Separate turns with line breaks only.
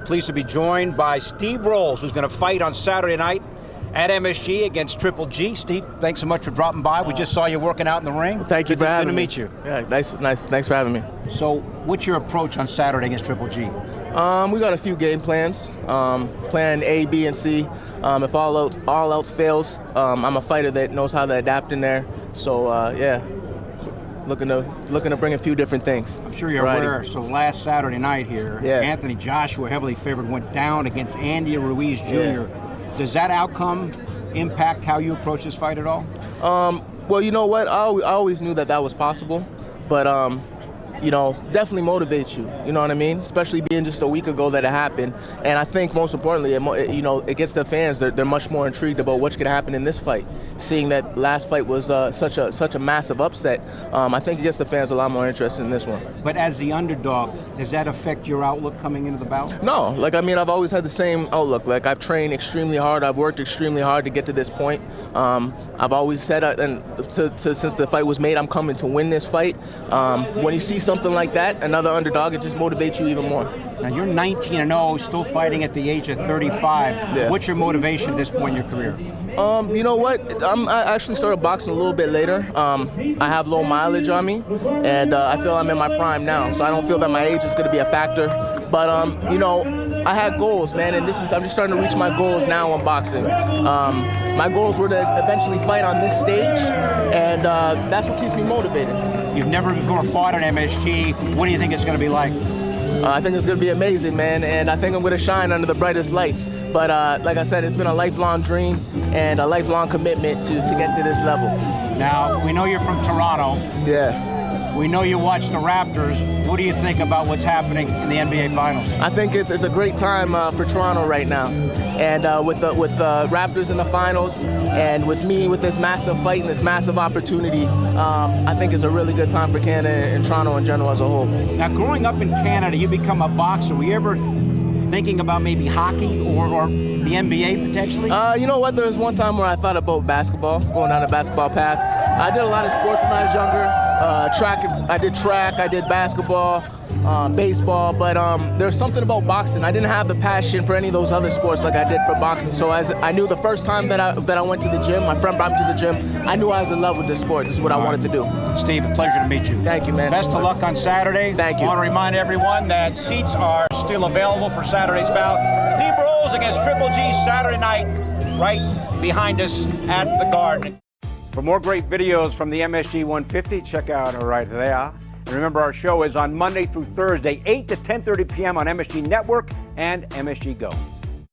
pleased to be joined by Steve Rolls, who's going to fight on Saturday night at MSG against Triple G. Steve, thanks so much for dropping by. We just saw you working out in the ring.
Thank you for having me.
Good to meet you.
Yeah, nice. Thanks for having me.
So, what's your approach on Saturday against Triple G?
We got a few game plans. Plan A, B, and C. If all else fails, I'm a fighter that knows how to adapt in there. So, yeah. Looking to bring a few different things.
I'm sure you're aware. So last Saturday night here,
yeah.
Anthony Joshua, heavily favored, went down against Andy Ruiz Jr. Yeah. Does that outcome impact how you approach this fight at all?
Well, you know what? I always knew that was possible, but you know, definitely motivates you. You know what I mean? Especially being just a week ago that it happened. And I think most importantly, it gets the fans. They're much more intrigued about what's going to happen in this fight. Seeing that last fight was such a massive upset, I think it gets the fans a lot more interested in this one.
But as the underdog, does that affect your outlook coming into the bout?
No, I've always had the same outlook. I've trained extremely hard. I've worked extremely hard to get to this point. I've always said, since the fight was made, I'm coming to win this fight. When you see something like that, another underdog, it just motivates you even more.
Now you're 19-0, still fighting at the age of 35.
Yeah.
What's your motivation at this point in your career?
You know what? I actually started boxing a little bit later. I have low mileage on me, and I feel I'm in my prime now, so I don't feel that my age is going to be a factor. But you know, I had goals, man, and I'm just starting to reach my goals now in boxing. My goals were to eventually fight on this stage, and that's what keeps me motivated.
You've never before fought at MSG. What do you think it's going to be like?
I think it's going to be amazing, man, and I think I'm going to shine under the brightest lights. But like I said, it's been a lifelong dream and a lifelong commitment to get to this level.
Now, we know you're from Toronto.
Yeah.
We know you watch the Raptors. What do you think about what's happening in the NBA Finals?
I think it's a great time for Toronto right now. And with Raptors in the finals, and with me with this massive fight and this massive opportunity, I think it's a really good time for Canada and Toronto in general as a whole.
Now, growing up in Canada, you become a boxer. Were you ever thinking about maybe hockey or the NBA potentially?
You know what? There was one time where I thought about basketball, going down a basketball path. I did a lot of sports when I was younger. I did track, I did basketball, baseball, but there's something about boxing. I didn't have the passion for any of those other sports like I did for boxing. So as I knew the first time that I went to the gym, my friend brought me to the gym, I knew I was in love with this sport. This is what I wanted to do.
Steve, a pleasure to meet you.
Thank you, man.
Best of luck on Saturday.
Thank you.
I want to remind everyone that seats are still available for Saturday's bout. Steve Rolls against Triple G Saturday night, right behind us at the Garden. For more great videos from the MSG 150, check out right there. And remember, our show is on Monday through Thursday, 8 to 10:30 p.m. on MSG Network and MSG Go.